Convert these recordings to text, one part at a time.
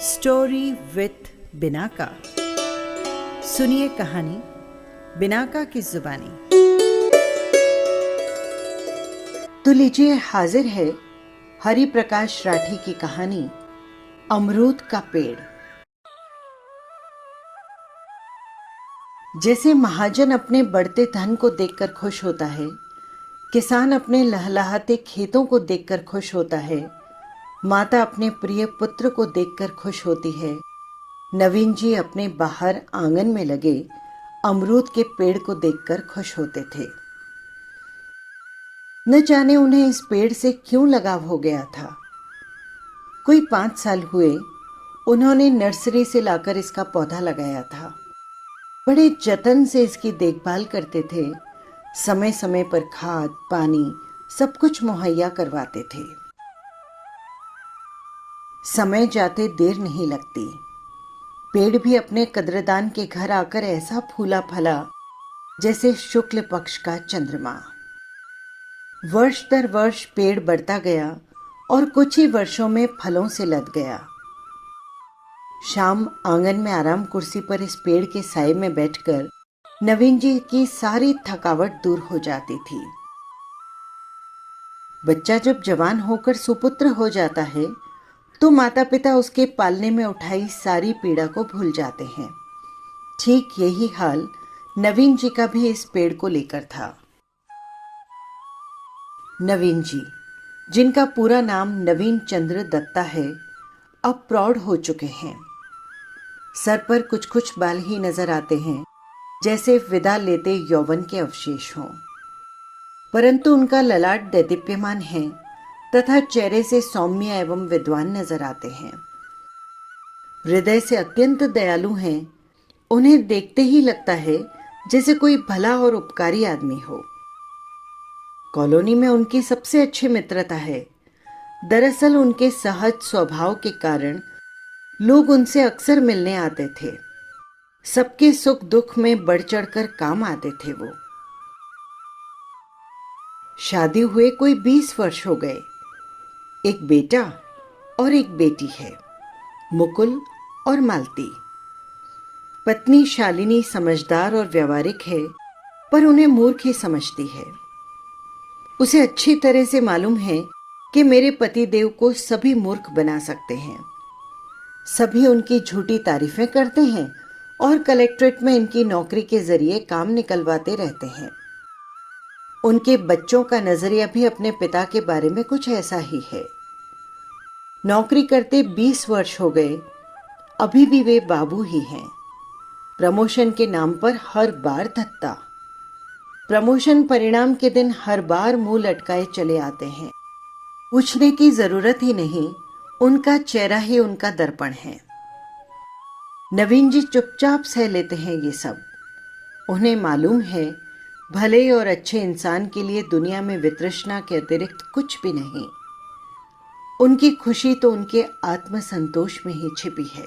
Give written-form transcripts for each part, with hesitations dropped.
Story with Binaca. सुनिए कहानी Binaca की जुबानी। तो लीजिए, हाजिर है हरि प्रकाश राठी की कहानी अमरूद का पेड़। जैसे महाजन अपने बढ़ते धन को देखकर खुश होता है, किसान अपने लहलहाते खेतों को देखकर खुश होता है, माता अपने प्रिय पुत्र को देखकर खुश होती है, नवीन जी अपने बाहर आंगन में लगे अमरूद के पेड़ को देखकर खुश होते थे। न जाने उन्हें इस पेड़ से क्यों लगाव हो गया था। कोई 5 साल हुए, उन्होंने नर्सरी से लाकर इसका पौधा लगाया था। बड़े जतन से इसकी देखभाल करते थे, समय समय पर खाद पानी सब कुछ मुहैया करवाते थे। समय जाते देर नहीं लगती। पेड़ भी अपने कद्रदान के घर आकर ऐसा फूला फला जैसे शुक्ल पक्ष का चंद्रमा। वर्ष दर वर्ष पेड़ बढ़ता गया और कुछ ही वर्षों में फलों से लद गया। शाम आंगन में आराम कुर्सी पर इस पेड़ के साए में बैठकर नवीन जी की सारी थकावट दूर हो जाती थी। बच्चा जब जवान होकर सुपुत्र हो जाता है तो माता पिता उसके पालने में उठाई सारी पीड़ा को भूल जाते हैं। ठीक यही हाल नवीन जी का भी इस पेड़ को लेकर था। नवीन जी, जिनका पूरा नाम नवीन चंद्र दत्ता है, अब प्रौढ़ हो चुके हैं। सर पर कुछ कुछ बाल ही नजर आते हैं, जैसे विदा लेते यौवन के अवशेष हों, परंतु उनका ललाट दैदीप्यमान है तथा चेहरे से सौम्य एवं विद्वान नजर आते हैं। हृदय से अत्यंत दयालु हैं। उन्हें देखते ही लगता है जैसे कोई भला और उपकारी आदमी हो। कॉलोनी में उनकी सबसे अच्छी मित्रता है। दरअसल उनके सहज स्वभाव के कारण लोग उनसे अक्सर मिलने आते थे। सबके सुख दुख में बढ़ चढ़कर काम आते थे वो। शादी हुए कोई 20 वर्ष हो गए। एक बेटा और एक बेटी है, मुकुल और मालती। पत्नी शालिनी समझदार और व्यावहारिक है, पर उन्हें मूर्ख ही समझती है। उसे अच्छी तरह से मालूम है कि मेरे पति देव को सभी मूर्ख बना सकते हैं। सभी उनकी झूठी तारीफें करते हैं और कलेक्ट्रेट में इनकी नौकरी के जरिए काम निकलवाते रहते हैं। उनके बच्चों का नजरिया भी अपने पिता के बारे में कुछ ऐसा ही है। नौकरी करते 20 वर्ष हो गए, अभी भी वे बाबू ही हैं। प्रमोशन के नाम पर हर बार धत्ता। प्रमोशन परिणाम के दिन हर बार मुंह लटकाए चले आते हैं। पूछने की जरूरत ही नहीं, उनका चेहरा ही उनका दर्पण है। नवीन जी चुपचाप सह लेते हैं ये सब। उन्हें मालूम है भले और अच्छे इंसान के लिए दुनिया में वितृष्णा के अतिरिक्त कुछ भी नहीं। उनकी खुशी तो उनके आत्मसंतोष में ही छिपी है।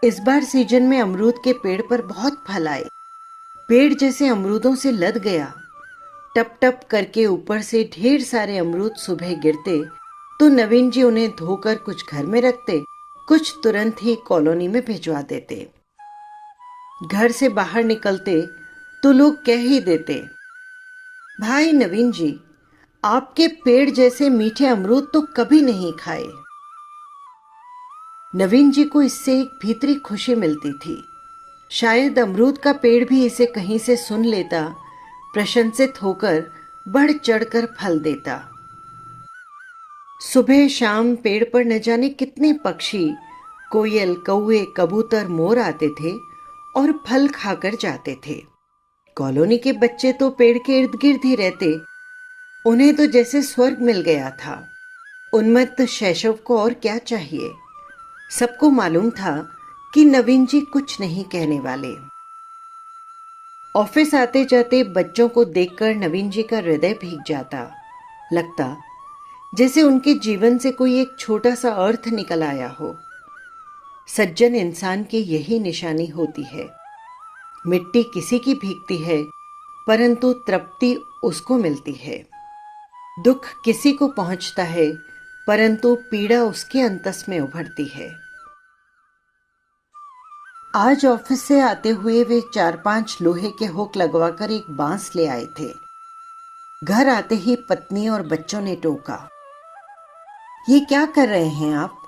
इस बार सीजन में अमरूद के पेड़ पर बहुत फल आए। पेड़ जैसे अमरूदों से लद गया। टप टप करके ऊपर से ढेर सारे अमरूद सुबह गिरते तो नवीन जी उन्हें धोकर कुछ घर में रखते, कुछ तुरंत ही कॉलोनी में भिजवा देते। घर से बाहर निकलते तो लोग कह ही देते, भाई नवीन जी, आपके पेड़ जैसे मीठे अमरूद तो कभी नहीं खाए। नवीन जी को इससे एक भीतरी खुशी मिलती थी। शायद अमरूद का पेड़ भी इसे कहीं से सुन लेता, प्रशंसित होकर बढ़ चढ़कर फल देता। सुबह शाम पेड़ पर न जाने कितने पक्षी, कोयल, कौवे, कबूतर, मोर आते थे और फल खाकर जाते थे। कॉलोनी के बच्चे तो पेड़ के इर्द गिर्द ही रहते। उन्हें तो जैसे स्वर्ग मिल गया था। उन्मत्त शैशव को और क्या चाहिए। सबको मालूम था कि नवीन जी कुछ नहीं कहने वाले। ऑफिस आते जाते बच्चों को देखकर नवीन जी का हृदय भीग जाता। लगता जैसे उनके जीवन से कोई एक छोटा सा अर्थ निकल आया हो। सज्जन इंसान की यही निशानी होती है। मिट्टी किसी की भीगती है, परंतु तृप्ति उसको मिलती है। दुख किसी को पहुंचता है, परंतु पीड़ा उसके अंतस में उभरती है। आज ऑफिस से आते हुए वे 4-5 लोहे के हुक लगवाकर एक बांस ले आए थे। घर आते ही पत्नी और बच्चों ने टोका, ये क्या कर रहे हैं आप?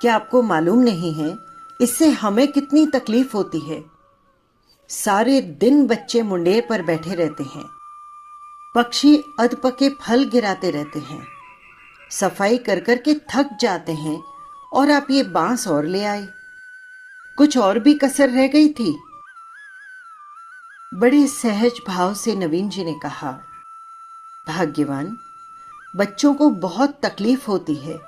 क्या आपको मालूम नहीं है इससे हमें कितनी तकलीफ होती है? सारे दिन बच्चे मुंडेर पर बैठे रहते हैं, पक्षी अधपके फल गिराते रहते हैं, सफाई कर कर के थक जाते हैं, और आप ये बांस और ले आए। कुछ और भी कसर रह गई थी? बड़े सहज भाव से नवीन जी ने कहा, भाग्यवान, बच्चों को बहुत तकलीफ होती है।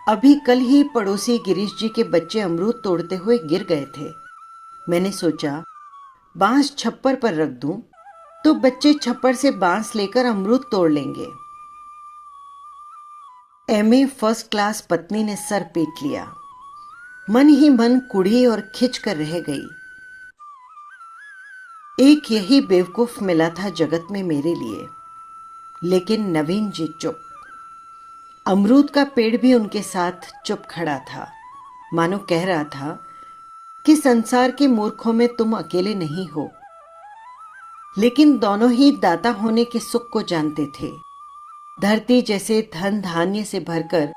अभी कल ही पड़ोसी गिरीश जी के बच्चे अमरूद तोड़ते हुए गिर गए थे। मैंने सोचा बांस छप्पर पर रख दूं तो बच्चे छप्पर से बांस लेकर अमरूद तोड़ लेंगे। एमए फर्स्ट क्लास पत्नी ने सर पीट लिया, मन ही मन कुढ़ी और खिंच कर रह गई। एक यही बेवकूफ मिला था जगत में मेरे लिए। लेकिन नवीन जी चुप। अमरूद का पेड़ भी उनके साथ चुप खड़ा था, मानो कह रहा था कि संसार के मूर्खों में तुम अकेले नहीं हो। लेकिन दोनों ही दाता होने के सुख को जानते थे। धरती जैसे धन धान्य से भरकर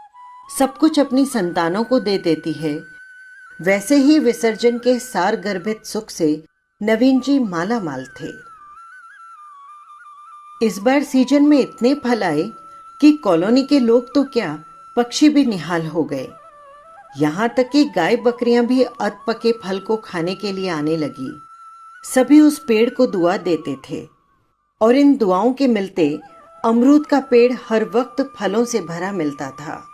सब कुछ अपनी संतानों को दे देती है, वैसे ही विसर्जन के सार गर्भित सुख से नवीन जी माला माल थे। इस बार सीजन में इतने फल आए कि कॉलोनी के लोग तो क्या, पक्षी भी निहाल हो गए। यहां तक कि गाय बकरियां भी अध पके फल को खाने के लिए आने लगी। सभी उस पेड़ को दुआ देते थे, और इन दुआओं के मिलते अमरूद का पेड़ हर वक्त फलों से भरा मिलता था।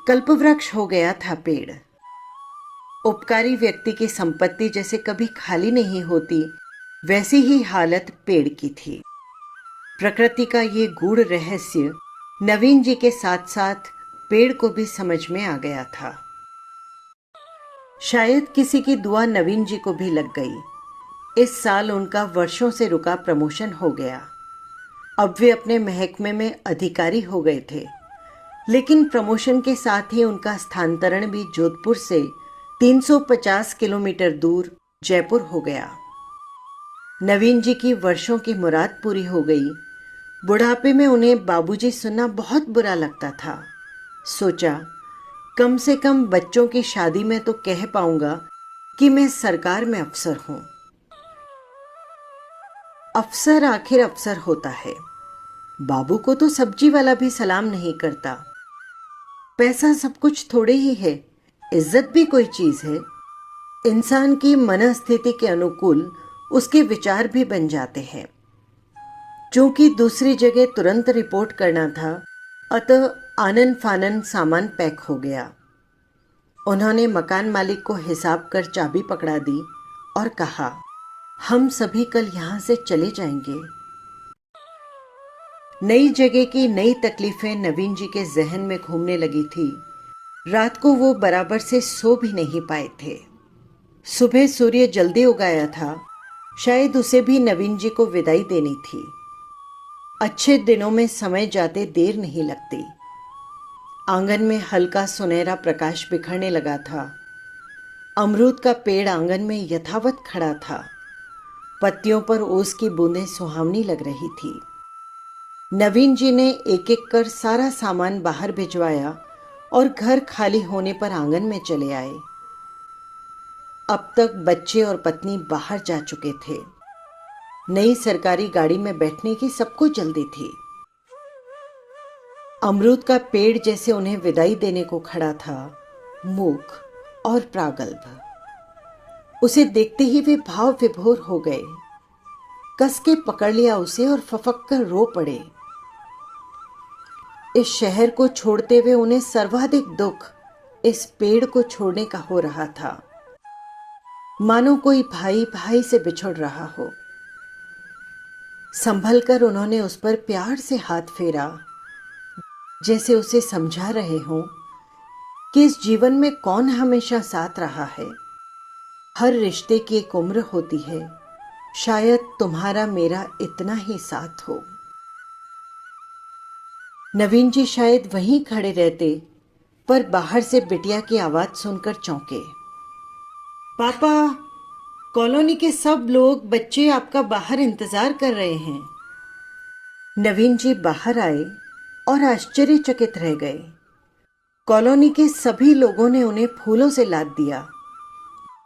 कल्पवृक्ष हो गया था पेड़। उपकारी व्यक्ति की संपत्ति जैसे कभी खाली नहीं होती, वैसी ही हालत पेड़ की थी। प्रकृति का ये गूढ़ रहस्य नवीन जी के साथ साथ पेड़ को भी समझ में आ गया था। शायद किसी की दुआ नवीन जी को भी लग गई। इस साल उनका वर्षों से रुका प्रमोशन हो गया। अब वे अपने महकमे में अधिकारी हो गए थे, लेकिन प्रमोशन के साथ ही उनका स्थानांतरण भी जोधपुर से 350 किलोमीटर दूर जयपुर हो गया। नवीन जी की वर्षों की मुराद पूरी हो गई। बुढ़ापे में उन्हें बाबूजी सुनना बहुत बुरा लगता था। सोचा कम से कम बच्चों की शादी में तो कह पाऊंगा कि मैं सरकार में अफसर हूं। अफसर आखिर अफसर होता है। बाबू को तो सब्जी वाला भी सलाम नहीं करता। पैसा सब कुछ थोड़े ही है, इज्जत भी कोई चीज है। इंसान की मनस्थिति के अनुकूल उसके विचार भी बन जाते हैं। चूंकि दूसरी जगह तुरंत रिपोर्ट करना था, अतः आनन फानन सामान पैक हो गया। उन्होंने मकान मालिक को हिसाब कर चाबी पकड़ा दी और कहा, हम सभी कल यहां से चले जाएंगे। नई जगह की नई तकलीफें नवीन जी के जहन में घूमने लगी थी। रात को वो बराबर से सो भी नहीं पाए थे। सुबह सूर्य जल्दी उगाया था, शायद उसे भी नवीन जी को विदाई देनी थी। अच्छे दिनों में समय जाते देर नहीं लगती। आंगन में हल्का सुनहरा प्रकाश बिखरने लगा था। अमरूद का पेड़ आंगन में यथावत खड़ा था। पत्तियों पर ओस की बूंदें सुहावनी लग रही थी। नवीन जी ने एक एक कर सारा सामान बाहर भिजवाया और घर खाली होने पर आंगन में चले आए। अब तक बच्चे और पत्नी बाहर जा चुके थे। नई सरकारी गाड़ी में बैठने की सबको जल्दी थी। अमरूद का पेड़ जैसे उन्हें विदाई देने को खड़ा था, मूक और प्रागल्भ। उसे देखते ही वे भाव विभोर हो गए। कस के पकड़ लिया उसे और फफक कर रो पड़े। इस शहर को छोड़ते हुए उन्हें सर्वाधिक दुख इस पेड़ को छोड़ने का हो रहा था। मानो कोई भाई भाई से बिछुड़ रहा हो। संभल कर उन्होंने उस पर प्यार से हाथ फेरा, जैसे उसे समझा रहे हों कि इस जीवन में कौन हमेशा साथ रहा है। हर रिश्ते की एक उम्र होती है, शायद तुम्हारा मेरा इतना ही साथ हो। नवीन जी शायद वहीं खड़े रहते, पर बाहर से बिटिया की आवाज सुनकर चौंके। पापा, कॉलोनी के सब लोग, बच्चे आपका बाहर इंतजार कर रहे हैं। नवीन जी बाहर आए और आश्चर्यचकित रह गए। कॉलोनी के सभी लोगों ने उन्हें फूलों से लाद दिया।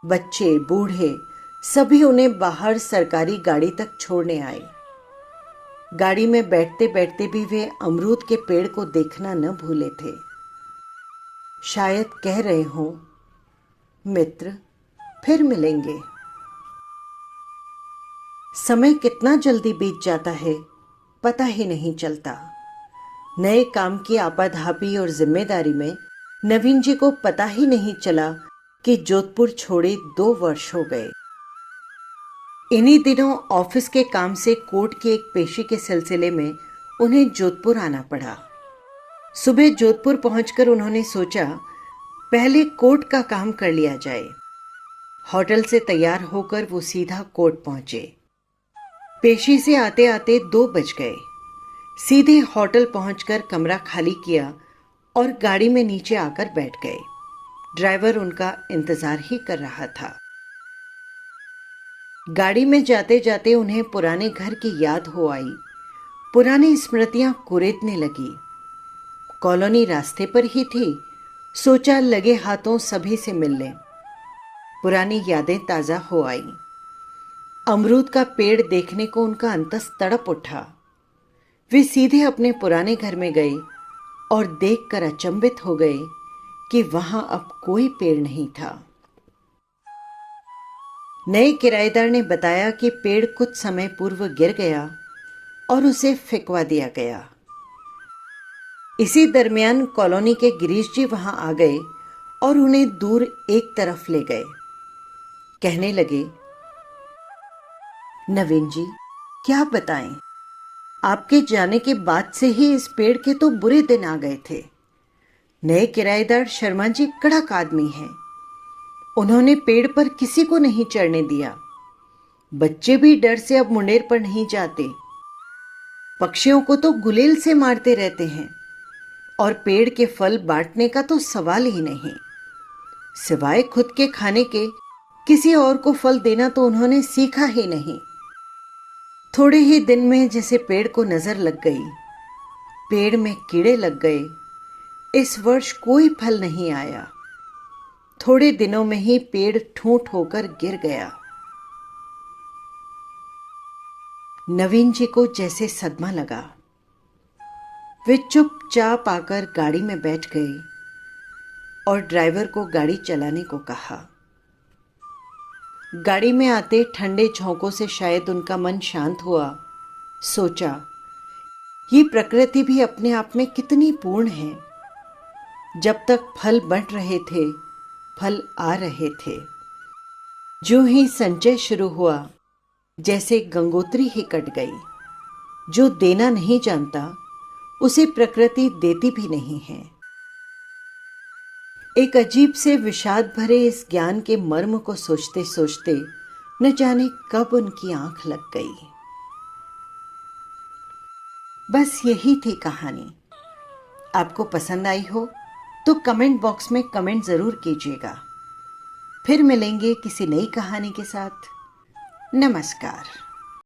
बच्चे, बूढ़े, सभी उन्हें बाहर सरकारी गाड़ी तक छोड़ने आए। गाड़ी में बैठते बैठते भी वे अमरूद के पेड़ को देखना न भूले थे। शायद कह रहे हों, मित्र, फिर मिलेंगे। समय कितना जल्दी बीत जाता है, पता ही नहीं चलता। नए काम की आपाधापी और जिम्मेदारी में नवीन जी को पता ही नहीं चला कि जोधपुर छोड़े 2 वर्ष हो गए। इन्हीं दिनों ऑफिस के काम से कोर्ट के एक पेशी के सिलसिले में उन्हें जोधपुर आना पड़ा। सुबह जोधपुर पहुंचकर उन्होंने सोचा, पहले कोर्ट का काम कर लिया जाए। होटल से तैयार होकर वो सीधा कोर्ट पहुंचे। पेशी से आते आते 2 बज गए। सीधे होटल पहुंचकर कमरा खाली किया और गाड़ी में नीचे आकर बैठ गए। ड्राइवर उनका इंतजार ही कर रहा था। गाड़ी में जाते जाते उन्हें पुराने घर की याद हो आई। पुरानी स्मृतियां कुरेदने लगी। कॉलोनी रास्ते पर ही थी। सोचा लगे हाथों सभी से मिल लें। पुरानी यादें ताजा हो आई। अमरूद का पेड़ देखने को उनका अंतस तड़प उठा। वे सीधे अपने पुराने घर में गए और देखकर अचंभित हो गए कि वहां अब कोई पेड़ नहीं था। नए किराएदार ने बताया कि पेड़ कुछ समय पूर्व गिर गया और उसे फेंकवा दिया गया। इसी दरमियान कॉलोनी के गिरीश जी वहां आ गए और उन्हें दूर एक तरफ ले गए। कहने लगे, नवीन जी, क्या बताएं, आपके जाने के बाद से ही इस पेड़ के तो बुरे दिन आ गए थे। नए किराएदार शर्मा जी कड़क आदमी हैं। उन्होंने पेड़ पर किसी को नहीं चढ़ने दिया। बच्चे भी डर से अब मुंडेर पर नहीं जाते। पक्षियों को तो गुलेल से मारते रहते हैं और पेड़ के फल बांटने का तो सवाल ही नहीं। सिवाय खुद के खाने के किसी और को फल देना तो उन्होंने सीखा ही नहीं। थोड़े ही दिन में जैसे पेड़ को नजर लग गई, पेड़ में कीड़े लग गए। इस वर्ष कोई फल नहीं आया। थोड़े दिनों में ही पेड़ ठूंठ होकर गिर गया। नवीन जी को जैसे सदमा लगा। वे चुपचाप आकर गाड़ी में बैठ गए और ड्राइवर को गाड़ी चलाने को कहा। गाड़ी में आते ठंडे झोंकों से शायद उनका मन शांत हुआ। सोचा, ये प्रकृति भी अपने आप में कितनी पूर्ण है। जब तक फल बंट रहे थे, फल आ रहे थे। जो ही संचय शुरू हुआ, जैसे गंगोत्री ही कट गई। जो देना नहीं जानता, उसे प्रकृति देती भी नहीं है। एक अजीब से विषाद भरे इस ज्ञान के मर्म को सोचते सोचते न जाने कब उनकी आंख लग गई। बस यही थी कहानी। आपको पसंद आई हो तो कमेंट बॉक्स में कमेंट जरूर कीजिएगा। फिर मिलेंगे किसी नई कहानी के साथ। नमस्कार।